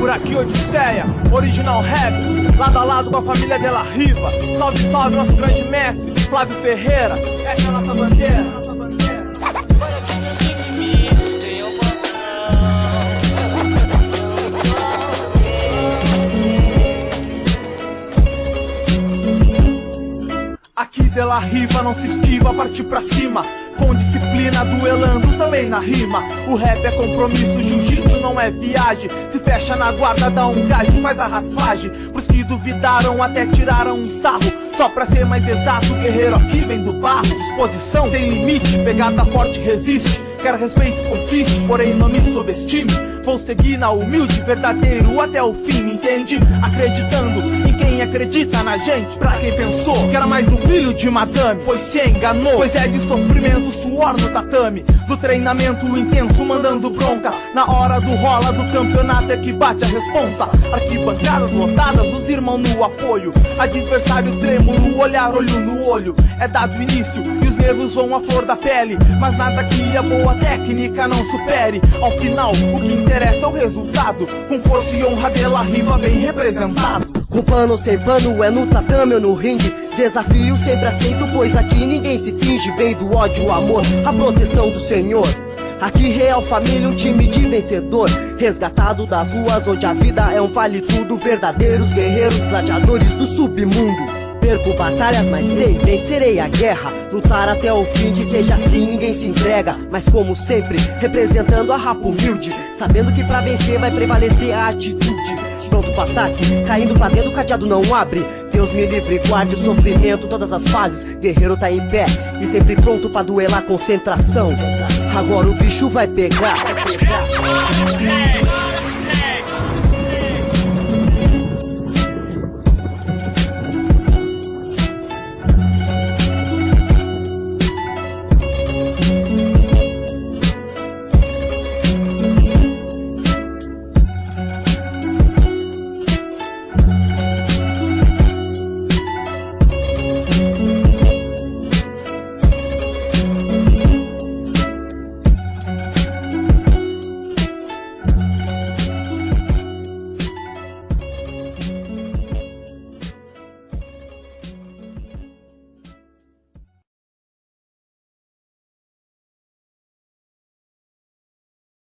Por aqui Odisseia, original rap, lado a lado com a família De La Riva. Salve, salve nosso grande mestre, Flávio Ferreira. Essa é a nossa bandeira, nossa bandeira. Para que meus inimigos tenham Aqui De La Riva não se esquiva, partir pra cima, com disciplina, duelando também na rima. O rap é compromisso, jiu-jitsu não é viagem. Se fecha na guarda, dá um gás e faz a raspagem. Pros que duvidaram até tiraram um sarro. Só pra ser mais exato, o guerreiro aqui vem do barro. Disposição sem limite, pegada forte resiste. Quero respeito, conquiste, porém não me subestime. Vou seguir na humilde, verdadeiro até o fim, entende? Acreditando em quem acredita na gente. Pra quem pensou que era mais um filho de madame, pois se enganou, pois é de sofrimento, suor no tatame. Do treinamento intenso, mandando bronca. Na hora do rola do campeonato é que bate a responsa. Arquibancadas lotadas, os irmãos no apoio. Adversário trêmulo, olhar olho no olho. É dado início e os nervos vão à flor da pele. Mas nada que a boa técnica não supere. Ao final, o que interessa é o resultado. Com força e honra De La Riva bem representado. Com pano ou sem pano, é no tatame ou no ringue. Desafio sempre aceito, pois aqui ninguém se finge. Vem do ódio, o amor, a proteção do Senhor. Aqui Real Família, um time de vencedor. Resgatado das ruas onde a vida é um vale tudo. Verdadeiros guerreiros, gladiadores do submundo. Perco batalhas, mas sei, vencerei a guerra. Lutar até o fim, que seja assim, ninguém se entrega. Mas como sempre, representando a rapa humilde. Sabendo que pra vencer vai prevalecer a atitude. Pronto pro ataque, caindo pra dentro, o cadeado não abre. Deus me livre, guarde o sofrimento, todas as fases. Guerreiro tá em pé e sempre pronto pra duelar, concentração. Agora o bicho vai pegar.